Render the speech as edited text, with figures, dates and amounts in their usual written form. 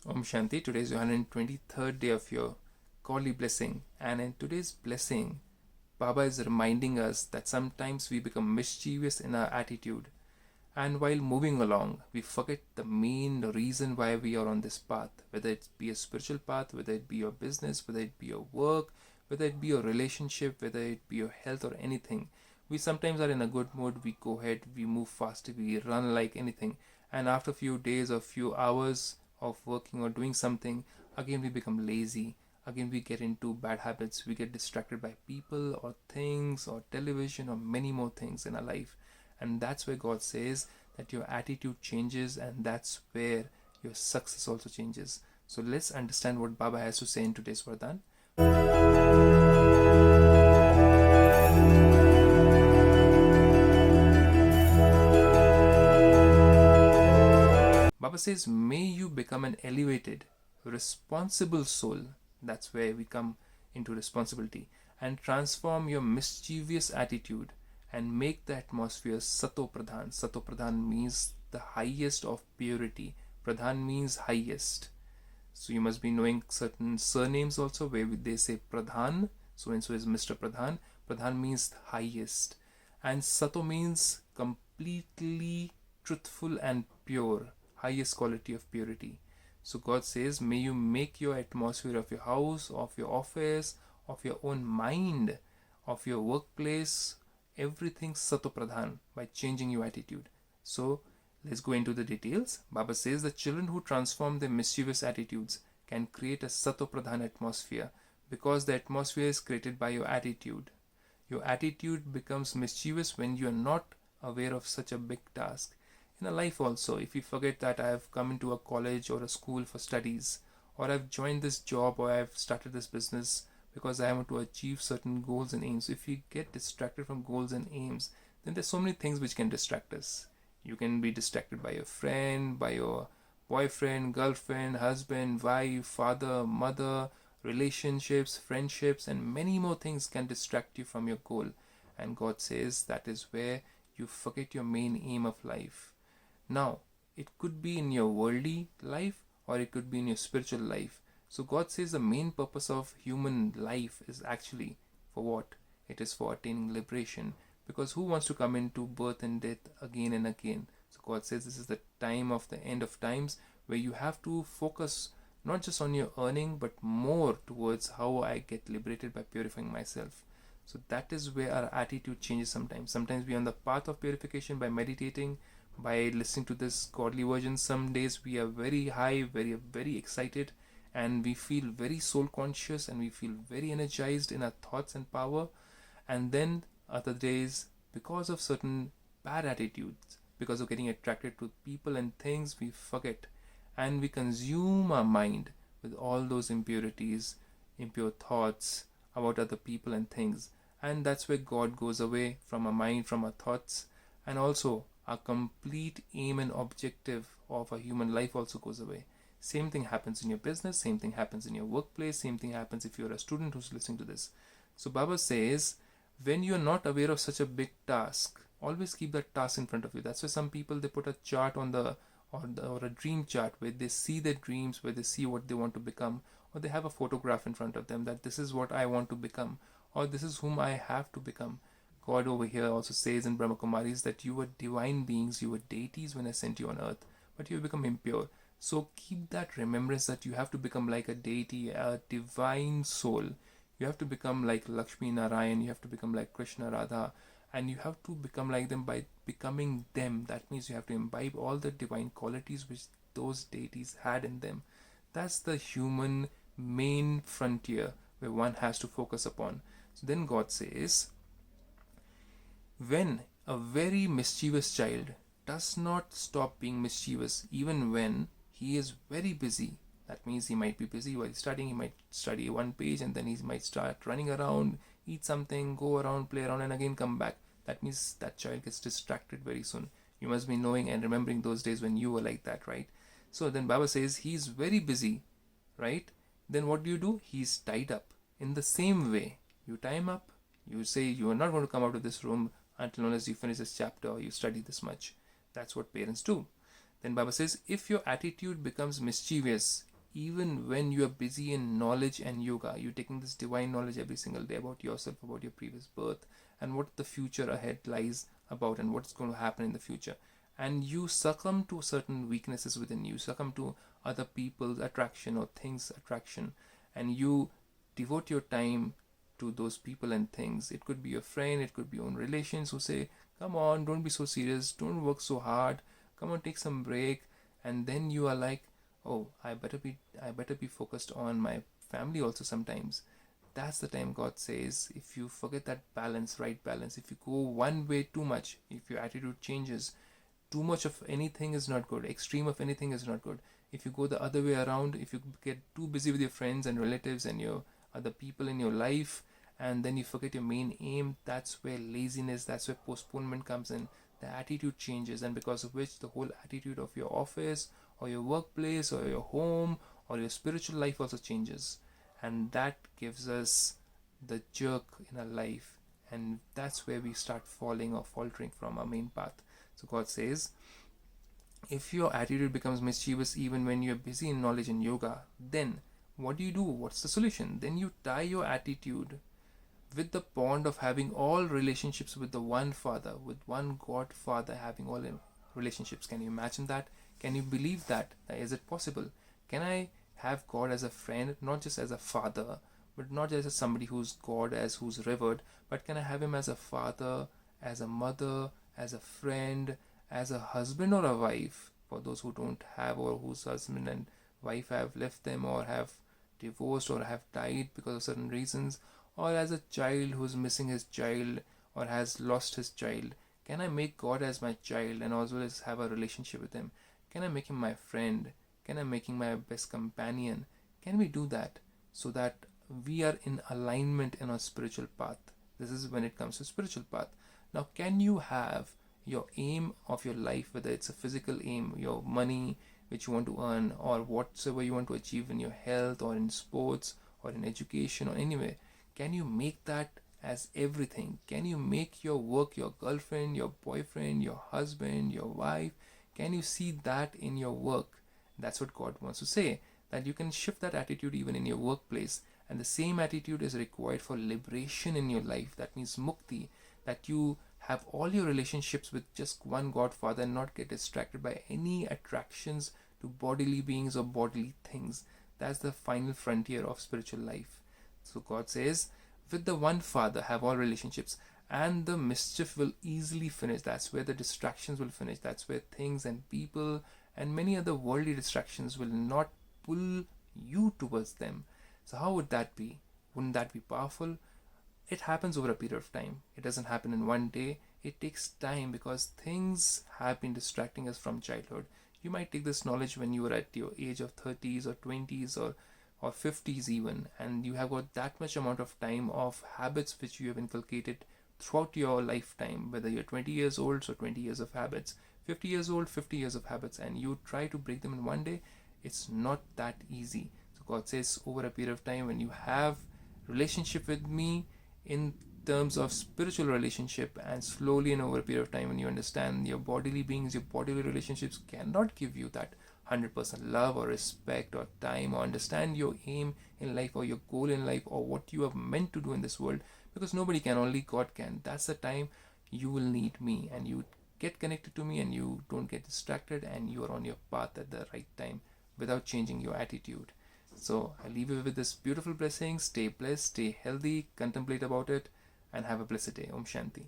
Om Shanti. Today is your 123rd day of your Kali blessing, and in today's blessing, Baba is reminding us that sometimes we become mischievous in our attitude, and while moving along, we forget the main reason why we are on this path, whether it be a spiritual path, whether it be your business, whether it be your work, whether it be your relationship, whether it be your health or anything. We sometimes are in a good mood, we go ahead, we move fast, we run like anything, and after a few days or few hours of working or doing something, again we become lazy. Again, we get into bad habits. We get distracted by people or things or television or many more things in our life. And that's where God says that your attitude changes, and that's where your success also changes. So let's understand what Baba has to say in today's Vardhan. Baba says, may you become an elevated, responsible soul. That's where we come into responsibility, and transform your mischievous attitude and make the atmosphere Sato Pradhan. Sato Pradhan means the highest of purity. Pradhan means highest. So you must be knowing certain surnames also where they say Pradhan. So and so is Mr. Pradhan. Pradhan means highest. And Sato means completely truthful and pure, highest quality of purity. So God says, may you make your atmosphere of your house, of your office, of your own mind, of your workplace, everything Sato Pradhan by changing your attitude. So let's go into the details. Baba says the children who transform their mischievous attitudes can create a Sato Pradhan atmosphere because the atmosphere is created by your attitude. Your attitude becomes mischievous when you are not aware of such a big task. In a life also, if you forget that I have come into a college or a school for studies, or I've joined this job, or I've started this business because I want to achieve certain goals and aims. If you get distracted from goals and aims, then there's so many things which can distract us. You can be distracted by your friend, by your boyfriend, girlfriend, husband, wife, father, mother, relationships, friendships, and many more things can distract you from your goal. And God says that is where you forget your main aim of life. Now, it could be in your worldly life or it could be in your spiritual life. So God says the main purpose of human life is actually for what? It is for attaining liberation. Because who wants to come into birth and death again and again? So God says this is the time of the end of times where you have to focus not just on your earning but more towards how I get liberated by purifying myself. So that is where our attitude changes sometimes. Sometimes we are on the path of purification by meditating, by listening to this godly version. Some days we are very high, very excited, and we feel very soul conscious and we feel very energized in our thoughts and power. And then other days, because of certain bad attitudes, because of getting attracted to people and things, we forget and we consume our mind with all those impurities, impure thoughts about other people and things. And that's where God goes away from our mind, from our thoughts, and also our complete aim and objective of a human life also goes away. Same thing happens in your business, same thing happens in your workplace, same thing happens if you're a student who's listening to this. So Baba says, when you're not aware of such a big task, always keep that task in front of you. That's why some people, they put a chart on or a dream chart where they see their dreams, where they see what they want to become, or they have a photograph in front of them that this is what I want to become, or this is whom I have to become. God over here also says in Brahmakumaris that you were divine beings, you were deities when I sent you on earth, but you have become impure. So keep that remembrance that you have to become like a deity, a divine soul. You have to become like Lakshmi Narayan, you have to become like Krishna Radha, and you have to become like them by becoming them. That means you have to imbibe all the divine qualities which those deities had in them. That's the human main frontier where one has to focus upon. So then God says, when a very mischievous child does not stop being mischievous even when he is very busy, that means he might be busy while studying, he might study one page and then he might start running around, eat something, go around, play around, and again come back. That means that child gets distracted very soon. You must be knowing and remembering those days when you were like that, right? So then Baba says he's very busy, right? Then what do? He's tied up. In the same way, you tie him up, you say you are not going to come out of this room until unless you finish this chapter or you study this much. That's what parents do. Then Baba says, if your attitude becomes mischievous, even when you are busy in knowledge and yoga. You're taking this divine knowledge every single day about yourself, about your previous birth, and what the future ahead lies about, and what's going to happen in the future. And you succumb to certain weaknesses within you, succumb to other people's attraction or things' attraction, and you devote your time to those people and things. It could be your friend, it could be your own relations who say, come on, don't be so serious, don't work so hard, come on, take some break. And then you are like, oh, I better be focused on my family also sometimes. That's the time God says, if you forget that balance, right balance, if you go one way too much, if your attitude changes, too much of anything is not good, extreme of anything is not good. If you go the other way around, if you get too busy with your friends and relatives and your other people in your life, and then you forget your main aim, that's where laziness, that's where postponement comes in. The attitude changes, and because of which the whole attitude of your office or your workplace or your home or your spiritual life also changes. And that gives us the jerk in our life, and that's where we start falling or faltering from our main path. So God says, if your attitude becomes mischievous even when you're busy in knowledge and yoga, then what do? What's the solution? Then you tie your attitude with the bond of having all relationships with the one Father, with one God Father, having all relationships. Can you imagine that? Can you believe that? Is it possible? Can I have God as a friend, not just as a father, but not just as somebody who's God, as who's revered, but can I have him as a father, as a mother, as a friend, as a husband or a wife, for those who don't have, or whose husband and wife have left them or have divorced or have died because of certain reasons, or as a child who's missing his child or has lost his child. Can I make God as my child and as well as have a relationship with him? Can I make him my friend? Can I make him my best companion? Can we do that so that we are in alignment in our spiritual path? This is when it comes to spiritual path. Now, can you have your aim of your life, whether it's a physical aim, your money which you want to earn, or whatsoever you want to achieve in your health or in sports or in education or anywhere, can you make that as everything? Can you make your work your girlfriend, your boyfriend, your husband, your wife? Can you see that in your work? That's what God wants to say, that you can shift that attitude even in your workplace. And the same attitude is required for liberation in your life. That means mukti, that you have all your relationships with just one God Father and not get distracted by any attractions to bodily beings or bodily things. That's the final frontier of spiritual life. So God says, with the one Father, have all relationships, and the mischief will easily finish. That's where the distractions will finish. That's where things and people and many other worldly distractions will not pull you towards them. So how would that be? Wouldn't that be powerful? It happens over a period of time. It doesn't happen in one day. It takes time because things have been distracting us from childhood. You might take this knowledge when you were at your age of 30s or 20s or 50s even, and you have got that much amount of time of habits which you have inculcated throughout your lifetime, whether you're 20 years old, so 20 years of habits, 50 years old, 50 years of habits, and you try to break them in one day. It's not that easy. So God says, over a period of time, when you have relationship with me in terms of spiritual relationship, and slowly and over a period of time when you understand your bodily beings, your bodily relationships cannot give you that 100% love or respect or time or understand your aim in life or your goal in life or what you are meant to do in this world, because nobody can, only God can. That's the time you will need me, and you get connected to me and you don't get distracted, and you are on your path at the right time without changing your attitude. So I leave you with this beautiful blessing. Stay blessed, stay healthy, contemplate about it, and have a blessed day. Om Shanti.